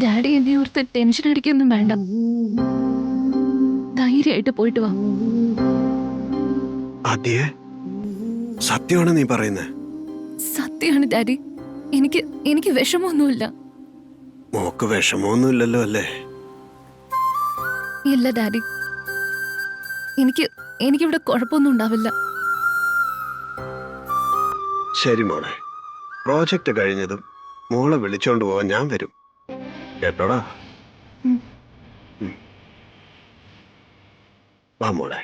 Daddy എന്നെ ഓർത്ത് tension അടിക്കൊന്നും വേണ്ട. ധൈര്യമായിട്ട് പോയിട്ട് വാ. ആദ്യേ സത്യമാണ് നീ പറയുന്നത്? സത്യമാണ് ഡാഡി. എനിക്ക് എനിക്ക് വിഷമമൊന്നുമില്ല. മോക്ക് വിഷമമൊന്നുമില്ലല്ലോ അല്ലേ? ഇല്ല ഡാഡി, എനിക്കിവിടെ കുഴപ്പമൊന്നും ഉണ്ടാവില്ല. ശരി മോളെ, പ്രോജക്റ്റ് കഴിഞ്ഞതും മോളെ വിളിച്ചോണ്ട് പോവാൻ ഞാൻ വരും കേട്ടോടാ. ഉം. വാ മോളെ.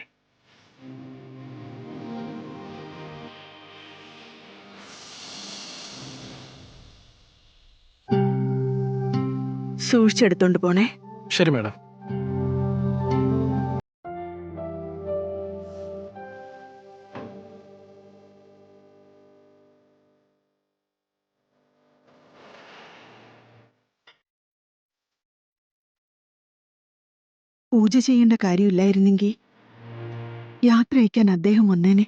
സൂക്ഷിച്ചെടുത്തോണ്ട് പോണേ. ശരി മാഡം. പൂജ ചെയ്യേണ്ട കാര്യമില്ലായിരുന്നെങ്കിൽ യാത്ര അയക്കാൻ അദ്ദേഹം വന്നേനെ.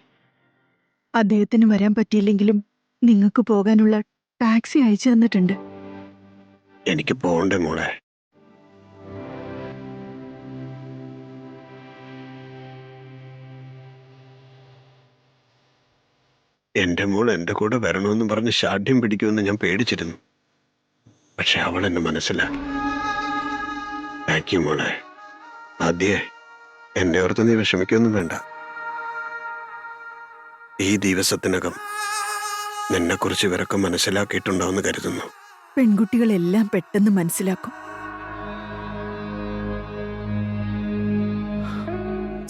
അദ്ദേഹത്തിന് വരാൻ പറ്റിയില്ലെങ്കിലും നിങ്ങൾക്ക് പോകാനുള്ള ടാക്സി അയച്ചു തന്നിട്ടുണ്ട്. എനിക്ക് പോണ്ടേ മോളെ? എന്റെ മോൾ എന്റെ കൂടെ വരണമെന്ന് പറഞ്ഞ് ശാഠ്യം പിടിക്കുമെന്ന് ഞാൻ പേടിച്ചിരുന്നു. പക്ഷെ അവൾ എന്നെ മനസ്സിലാക്കി. താങ്ക് യു മോളെ. ആദ്യേ എന്നെ ഓർത്ത് നീ വിഷമിക്കൊന്നും വേണ്ട. ഈ ദിവസത്തിനകം നിന്നെക്കുറിച്ച് ഇവരൊക്കെ മനസ്സിലാക്കിയിട്ടുണ്ടാവുമെന്ന് കരുതുന്നു. പെൺകുട്ടികളെല്ലാം പെട്ടെന്ന് മനസ്സിലാക്കും.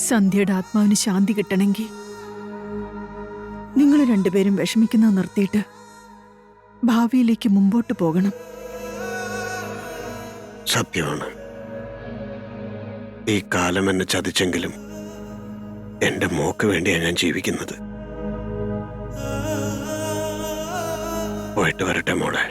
സന്ധ്യയുടെ ആത്മാവിന് ശാന്തി കിട്ടണമെങ്കിൽ നിങ്ങൾ രണ്ടുപേരും വിഷമിക്കുന്നത് നിർത്തിയിട്ട് ഭാവിയിലേക്ക് മുമ്പോട്ട് പോകണം. സത്യമാണ്. ഈ കാലം എന്നെ ചതിച്ചെങ്കിലും എന്റെ മോക്ക് വേണ്ടിയാണ് ഞാൻ ജീവിക്കുന്നത്. പോയിട്ട് വരട്ടെ മോളെ.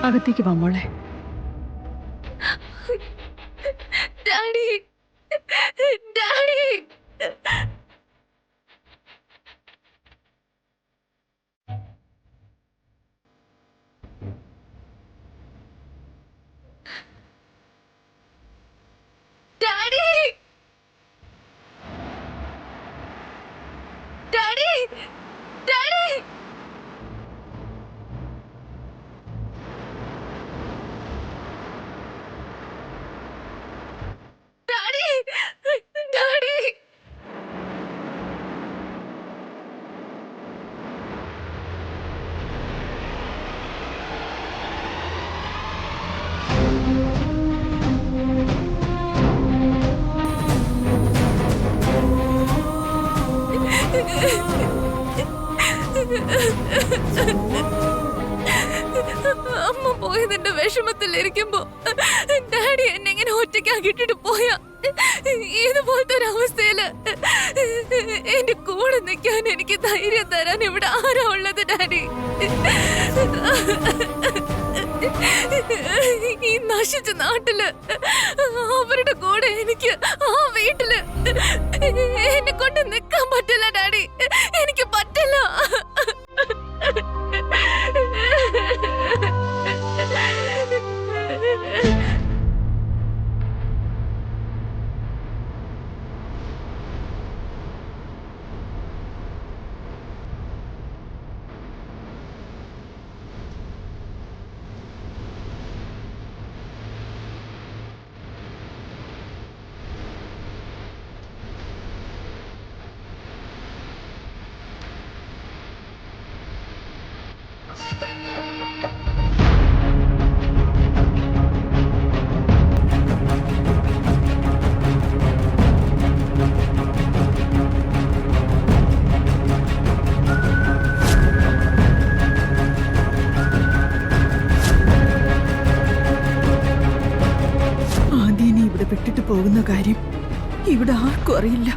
അകത്തേക്ക് വാ മോളെ. Daddy, daddy. Daddy, daddy, daddy. Daddy, അമ്മ പോയതിന്റെ വിഷമത്തിലിരിക്കുമ്പോ ഡാഡി എന്നെ ഇങ്ങനെ ഒറ്റയ്ക്കാക്കിട്ടിട്ട് പോയ ഇതുപോലത്തെ ഒരു അവസ്ഥയില് എന്റെ കൂടെ നിൽക്കാൻ എനിക്ക് ധൈര്യം തരാൻ ഇവിടെ ആരാ ഉള്ളത് ഡാഡി? ഈ നശിച്ച നാട്ടില് അവരുടെ കൂടെ എനിക്ക് ആ വീട്ടില് എന്നെ കൊണ്ട് നിൽക്കാൻ പറ്റില്ല ഡാഡി, എനിക്ക് പറ്റില്ല. ആദ്യം ഇവിടെ വിട്ടിട്ട് പോകുന്ന കാര്യം ഇവിടെ ആർക്കും അറിയില്ല.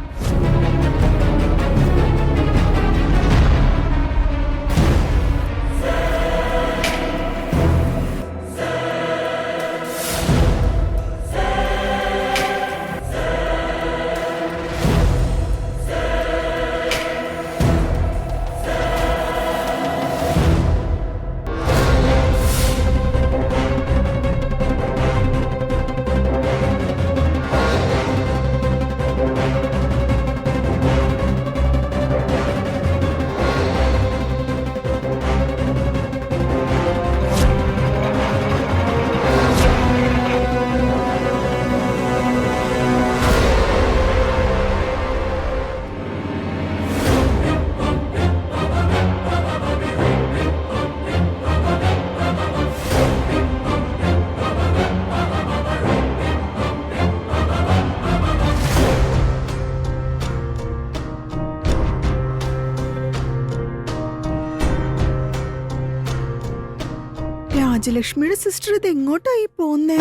രാജലക്ഷ്മിയുടെ സിസ്റ്റർ ഇത് എങ്ങോട്ടായി പോന്നേ?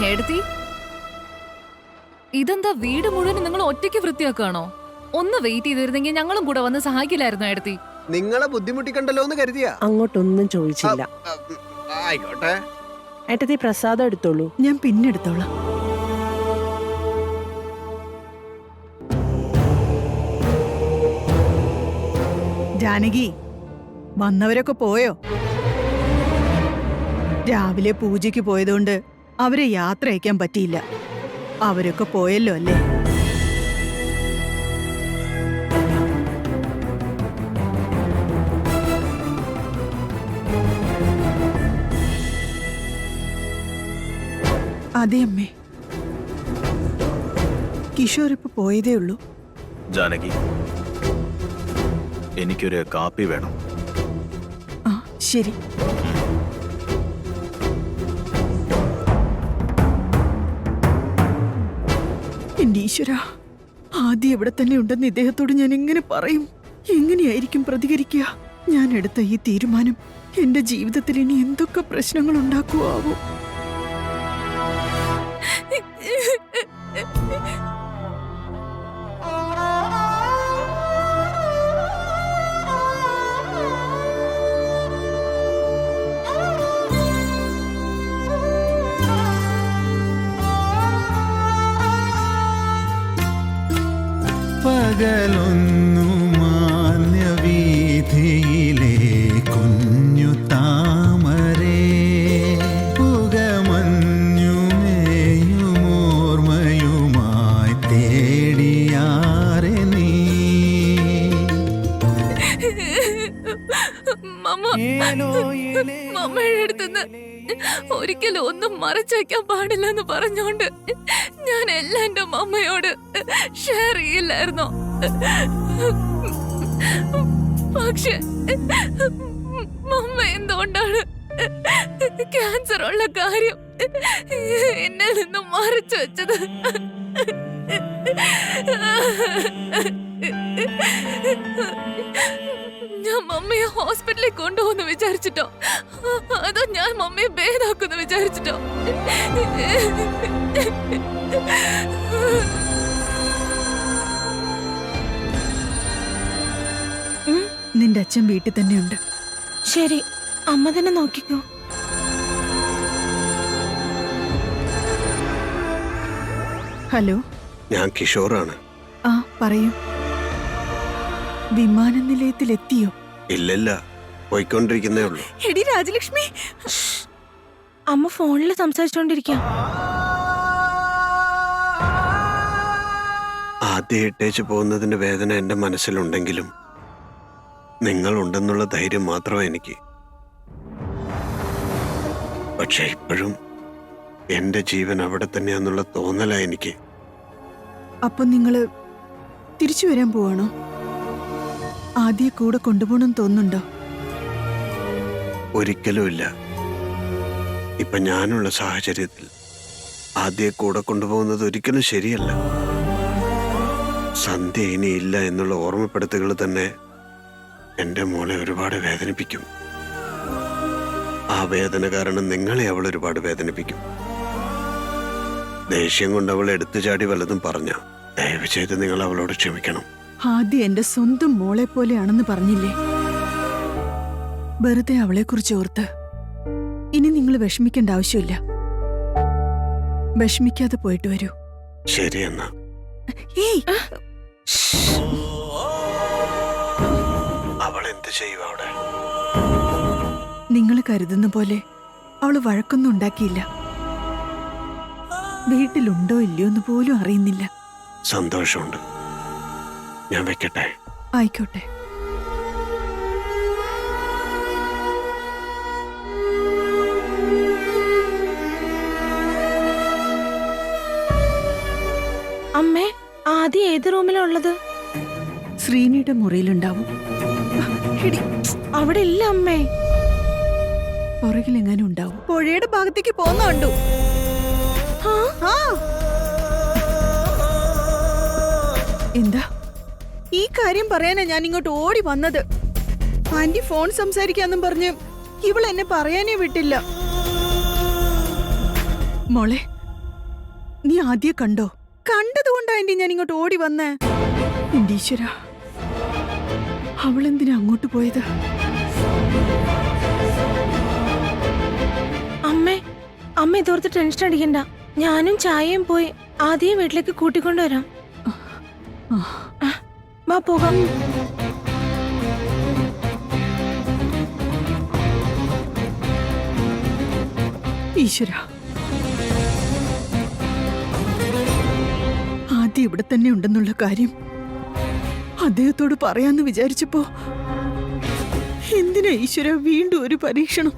ഏടത്തി, ഇതെന്താ വീട് മുഴുവൻ നിങ്ങൾ ഒറ്റയ്ക്ക് വൃത്തിയാക്കാണോ? ഒന്ന് വെയിറ്റ് ചെയ്തിരുന്നെങ്കിൽ ഞങ്ങളും കൂടെ വന്ന് സഹായിക്കില്ലായിരുന്നു ഏടത്തി. നിങ്ങളെ ബുദ്ധിമുട്ടിക്കണ്ടല്ലോ എന്ന് കരുതിയാ. അങ്ങോട്ടൊന്നും ചോദിച്ചില്ല. ആയിക്കോട്ടെ. ഏട്ടത്തി പ്രസാദം എടുത്തോളൂ. ഞാൻ പിന്നെ എടുത്തോളാം. ജാനകി, വന്നവരൊക്കെ പോയോ? രാവിലെ പൂജയ്ക്ക് പോയതുകൊണ്ട് അവരെ യാത്ര അയക്കാൻ പറ്റിയില്ല. അവരൊക്കെ പോയല്ലോ അല്ലേ? അതെ അമ്മേ, കിഷോർ ഇപ്പൊ പോയതേ ഉള്ളൂ. ജാനകി, എനിക്കൊരു കാപ്പി വേണം. ആ ശരി. എന്റെ ഈശ്വര, ആദ്യം ഇവിടെ തന്നെ ഉണ്ടെന്ന് ഇദ്ദേഹത്തോട് ഞാൻ എങ്ങനെ പറയും? എങ്ങനെയായിരിക്കും പ്രതികരിക്കുക? ഞാൻ എടുത്ത ഈ തീരുമാനം എന്റെ ജീവിതത്തിൽ ഇനി എന്തൊക്കെ പ്രശ്നങ്ങൾ ഉണ്ടാക്കുവാവോ? പകലൊന്നു മാന്യവീഥിയിലെ കുഞ്ഞു താമരേ, പുകമഞ്ഞുമേയുമോർമ്മയുമായി തേടിയാറെ നീ. മമ്മയുടെ അടുത്തുനിന്ന് ഒരിക്കലും ഒന്നും മറച്ചു വെക്കാൻ പാടില്ലെന്ന് പറഞ്ഞോണ്ട് ഞാൻ എല്ലാം എന്റെ മമ്മയോട് ഷെയർ ചെയ്യില്ലായിരുന്നോ? പക്ഷെ മമ്മ എന്തുകൊണ്ടാണ് ക്യാൻസർ ഉള്ള കാര്യം എന്നിൽ നിന്നും മറച്ചു വെച്ചത്? ഞാൻ മമ്മിയെ ഹോസ്പിറ്റലിൽ കൊണ്ടുപോകുന്നു വിചാരിച്ചിട്ടോ, അതോ ഞാൻ മമ്മിയെ ഭേദാക്കുന്നു വിചാരിച്ചിട്ടോ? നിന്റെ അച്ഛൻ വീട്ടിൽ തന്നെയുണ്ട്. ശരി, അമ്മ തന്നെ നോക്കിക്കോ. ഹലോ, ഞാൻ കിഷോറാണ്. ആ പറയൂ. വിമാന നിലയത്തിലെത്തിയോ? ഇല്ലല്ല, പോയിക്കൊണ്ടിരിക്കുന്നേ ഉള്ളൂ. എടി രാജലക്ഷ്മി, അമ്മ ഫോണിൽ സംസാരിച്ചോണ്ടിരിക്കാം. ആദ്യം ഇട്ടേച്ച് പോകുന്നതിന്റെ വേദന എന്റെ മനസ്സിലുണ്ടെങ്കിലും നിങ്ങളുണ്ടെന്നുള്ള ധൈര്യം മാത്രമേ എനിക്ക്. പക്ഷെ ഇപ്പോഴും എന്റെ ജീവൻ അവിടെ തന്നെയാന്നുള്ള തോന്നലാ എനിക്ക്. അപ്പൊ നിങ്ങള് തിരിച്ചു വരാൻ പോവാണോ? ആദ്യ കൂടെ കൊണ്ടുപോകണമെന്ന് തോന്നുന്നുണ്ടോ? ഒരിക്കലും ഇല്ല. ഇപ്പൊ ഞാനുള്ള സാഹചര്യത്തിൽ ആദ്യ കൂടെ കൊണ്ടുപോകുന്നത് ഒരിക്കലും ശരിയല്ല. സന്ധ്യ ഇനി ഇല്ല എന്നുള്ള ഓർമ്മപ്പെടുത്തുകൾ തന്നെ എന്റെ മോളെ ഒരുപാട് വേദനിപ്പിക്കും. ആ വേദന കാരണം നിങ്ങളെ അവൾ ഒരുപാട് വേദനിപ്പിക്കും. ദേഷ്യം കൊണ്ട് അവൾ എടുത്തു ചാടി വല്ലതും പറഞ്ഞ ദയവ് ചെയ്ത് നിങ്ങൾ അവളോട് ക്ഷമിക്കണം. ആദ്യം എന്റെ സ്വന്തം മോളെ പോലെയാണെന്ന് പറഞ്ഞില്ലേ? വെറുതെ അവളെ കുറിച്ച് ഓർത്ത് ഇനി നിങ്ങൾ വിഷമിക്കേണ്ട ആവശ്യമില്ല. വിഷമിക്കാതെ പോയിട്ട് വരൂ. ശരി എന്നാ. ഏയ്, അവൾ എന്ത് ചെയ്യും അവിടെ? നിങ്ങൾ കരുതുന്ന പോലെ അവള് വഴക്കൊന്നും ഉണ്ടാക്കിയില്ല. വീട്ടിലുണ്ടോ ഇല്ലയോ എന്ന് പോലും അറിയുന്നില്ല. സന്തോഷമുണ്ട്. ഞാൻ വെക്കട്ടെ? ആയിക്കോട്ടെ. അമ്മേ, ആദ്യം ഏത് റൂമിലാ ഉള്ളത്? ശ്രീനിയുടെ മുറിയിലുണ്ടാവും. എടി, അവിടെ ഇല്ല അമ്മേ. പുറകിലെങ്ങാനും ഉണ്ടാവും. പുഴയുടെ ഭാഗത്തേക്ക് പോകുന്ന കണ്ടു. ആ. എന്താ? ഈ കാര്യം പറയാനാ ഞാൻ ഇങ്ങോട്ട് ഓടി വന്നത്. ആന്റി ഫോൺ സംസാരിക്കാന്നും പറഞ്ഞ് ഇവൾ എന്നെ പറയാനേ വിട്ടില്ല. മോളെ, നീ ആദ്യം കണ്ടോ? കണ്ടതുകൊണ്ടാ ആന്റി ഞാൻ ഇങ്ങോട്ട് ഓടി വന്നേ. എന്റെ ഈശ്വരാ, അവളെന്തിനാ അങ്ങോട്ട് പോയത്? അമ്മ ഇതോർത്ത് ടെൻഷൻ അടിക്കണ്ട. ഞാനും ചായയും പോയി ആദ്യം വീട്ടിലേക്ക് കൂട്ടിക്കൊണ്ടുവരാം. വാ പോകാം. ഈശ്വരാ, ആദ്യം ഇവിടെ തന്നെ ഉണ്ടെന്നുള്ള കാര്യം അദ്ദേഹത്തോട് പറയാന്ന് വിചാരിച്ചപ്പോ എന്തിനാ ഈശ്വര വീണ്ടും ഒരു പരീക്ഷണം?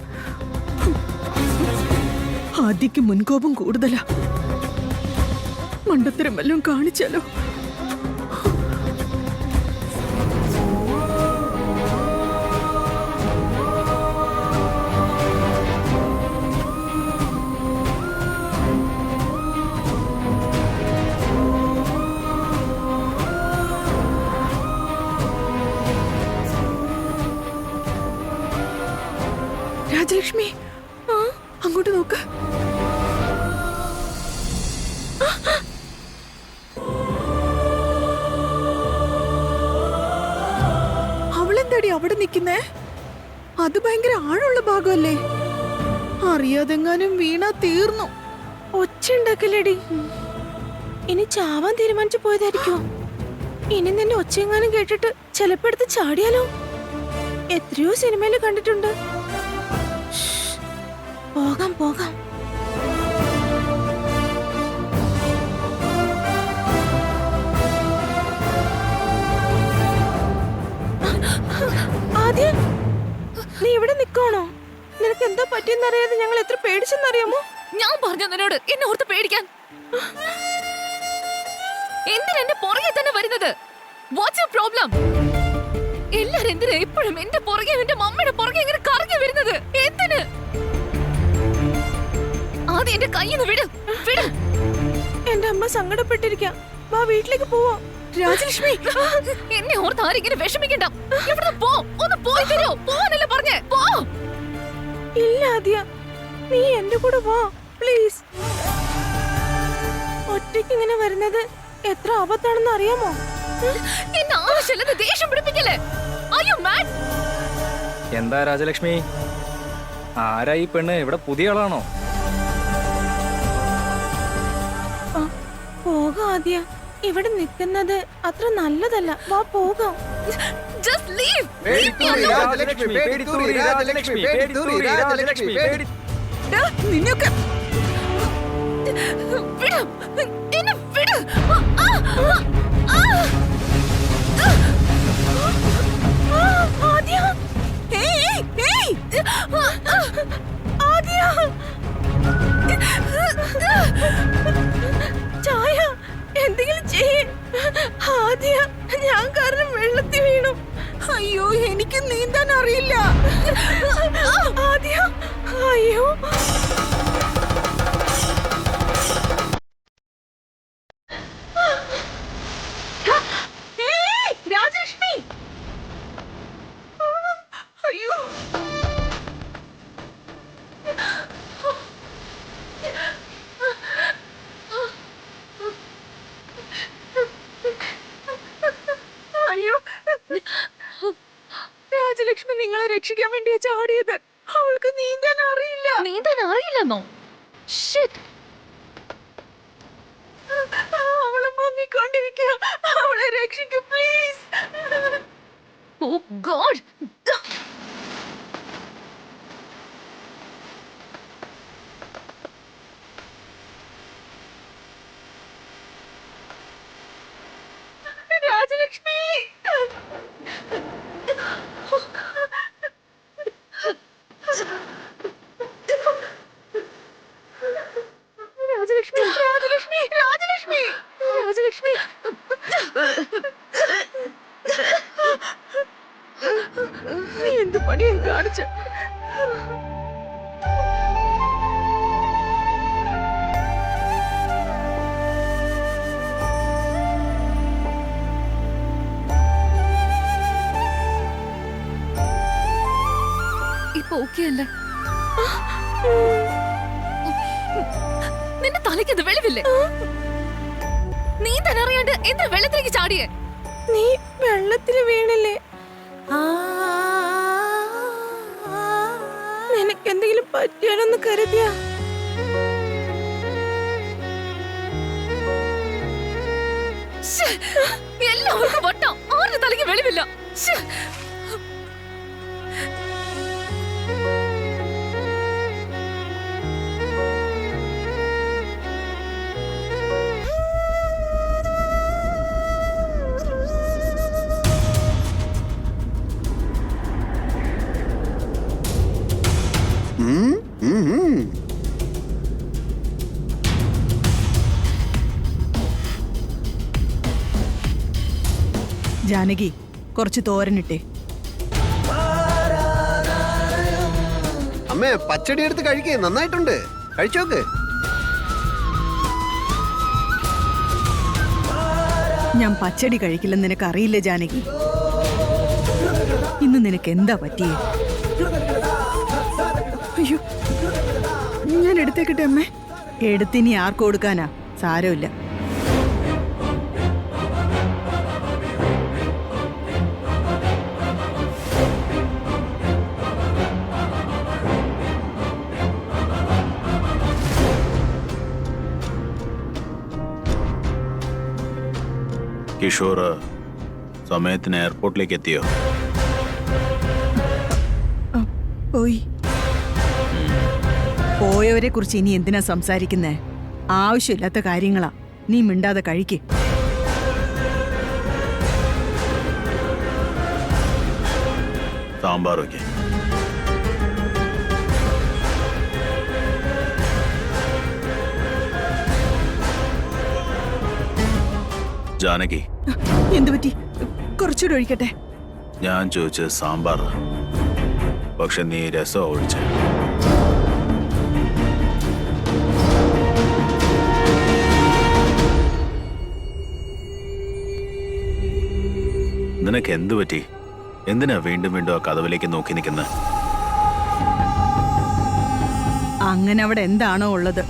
ആദ്യക്ക് മുൻകോപം കൂടുതലാ. മണ്ടത്തരം വല്ലതും കാണിച്ചാലോ? രാജലക്ഷ്മി, അങ്ങോട്ട് നോക്ക്. അവളെന്താടി അവിടെ നിൽക്കുന്നേ? അത് ഭയങ്കര ആഴമുള്ള ഭാഗമല്ലേ? അറിയാതെങ്ങാനും വീണാ തീർന്നു. ഒച്ച ഉണ്ടാക്കല്ലേടി. ഇനി ചാവാൻ തീരുമാനിച്ചു പോയതായിരിക്കോ? ഇനി നിന്റെ ഒച്ചയെങ്ങാനും കേട്ടിട്ട് ചിലപ്പോ എടുത്ത് ചാടിയാലോ? എത്രയോ സിനിമയിൽ കണ്ടിട്ടുണ്ട്. പോകാം പോകാം. ആദ്യം നീ ഇവിടെ നിൽക്കണോ? നിനക്ക് എന്താ പറ്റിയെന്നറിയാതെ ഞങ്ങൾ എത്ര പേടിച്ചെന്നറിയാമോ? ഞാൻ പറഞ്ഞു നിന്നോട് എന്നെ ഓർത്ത് പേടിക്കാൻ. എന്തിനാ എന്റെ പുറകെ തന്നെ വരുന്നത്? What's your problem? എല്ലാരും എന്തിനാ എപ്പോഴും എന്റെ പുറകെ എന്റെ മമ്മയുടെ പുറകെ ഇങ്ങനെ കറങ്ങി വരുന്നത്? എന്തിന്? ആദ്യം എന്റെ കയ്യിൽ നിന്ന് വിട്, വിട്. എന്റെ അമ്മ സങ്കടപ്പെട്ടിരിക്കാം. വാ വീട്ടിലേക്ക് പോവാം. രാജലക്ഷ്മി, എന്നെ ഓർത്ത് ആരെങ്കിലും വിഷമിക്കണ്ട. ഇവിടുന്ന് പോ, ഒന്ന് പോയി തരോ? പോവാനല്ലേ പറഞ്ഞേ? പോ. ഇല്ല ആദ്യ, നീ എന്റെ കൂടെ വാ പ്ലീസ്. ഒറ്റയ്ക്ക് ഇങ്ങനെ വരുന്നത് എത്ര ആപത്താണെന്ന് അറിയാമോ? എന്നെ ആവശ്യമില്ലെന്ന് ദേഷ്യം പിടിപ്പിക്കല്ലേ? Are you mad? എന്താ രാജലക്ഷ്മി, ആരാ ഈ പെണ്ണ്? ഇവിടെ പുതിയ ആളാണോ? പോകാം ആദ്യ, ഇവിടെ നിൽക്കുന്നത് അത്ര നല്ലതല്ല. വാ പോകാം. Just leave. Leave me alone. Rajalakshmi, പേടിത്തൂറി, Rajalakshmi, പേടിത്തൂറി, Rajalakshmi, പേടി. ഡാ, നിന്നൊക്കെ വിട്. എന്നെ വിട്. ആദ്യ, ഏയ്, ഏയ്. ആദ്യ, ചായ എന്തെങ്കിലും ചെയ്യേ. ആദ്യ, ഞാൻ കാരണം വെള്ളത്തിൽ വീണു. അയ്യോ, എനിക്ക് നീന്താൻ അറിയില്ല. ആദ്യ, അയ്യോ. ഏയ്, രാജലക്ഷ്മി. അയ്യോ. അയ്യോ, രാജലക്ഷ്മി നിങ്ങളെ രക്ഷിക്കാൻ വേണ്ടിയാ ചാടിയത്. അവൾക്ക് നീന്താൻ അറിയില്ല. നീന്താൻ അറിയില്ലെന്നോ? Shit. അവളെ മുങ്ങിക്കൊണ്ടിരിക്കുക. അവളെ രക്ഷിക്കൂ please. Oh God. Rajalakshmi. Rajalakshmi, Rajalakshmi, Rajalakshmi, Rajalakshmi. നീ എന്ത് പണിയാ കാണിച്ച? ഇപ്പൊ ഓക്കെ അല്ലേ? നിന്റെ തലയ്ക്ക് ഇത് വെളിവില്ലേ? നീന്താൻ അറിയാണ്ട് എന്തിനാ വെള്ളത്തിലേക്ക് ചാടിയേ? നീ വെള്ളത്തിൽ വീണില്ലേ? നിനക്ക് എന്തെങ്കിലും പറ്റിയാണെന്ന് കരുതിയാ? ശ്ശേ, എല്ലാവർക്കും വട്ടം. ആരുടെ തലയ്ക്ക് വെളിവില്ല? ശ്ശേ. ജാനകി, കുറച്ച് തോരനിട്ടേ. അമ്മേ, പച്ചടി എടുത്ത് കഴിക്കേ, നന്നായിട്ടുണ്ട്. കഴിച്ചോക്ക്. ഞാൻ പച്ചടി കഴിക്കില്ലെന്ന് നിനക്ക് അറിയില്ലേ ജാനകി? ഇന്ന് നിനക്ക് എന്താ പറ്റിയേ? അയ്യോ, ഞാൻ എടുത്തേക്കട്ടെ അമ്മേ. എടുത്തിനി ആർക്ക് കൊടുക്കാനാ? സാരമില്ല. കിഷോർ സമയത്തിന് എയർപോർട്ടിലേക്ക് എത്തിയോ? പോയി. പോയവരെ കുറിച്ച് ഇനി എന്തിനാ സംസാരിക്കുന്നേ? ആവശ്യമില്ലാത്ത കാര്യങ്ങളാ. നീ മിണ്ടാതെ കഴിക്ക്. സാമ്പാർ വയ്ക്കേ. ജാനകി, എന്തു പറ്റി? കുറച്ചുകൂടെ ഒഴിക്കട്ടെ? ഞാൻ ചോദിച്ചത് സാമ്പാർ, പക്ഷെ നീ രസം ഒഴിച്ച. നിനക്ക് എന്തു പറ്റി? എന്തിനാ വീണ്ടും വീണ്ടും ആ കഥവിലേക്ക് നോക്കി നിൽക്കുന്നത്? അങ്ങനെ അവിടെ എന്താണോ ഉള്ളത്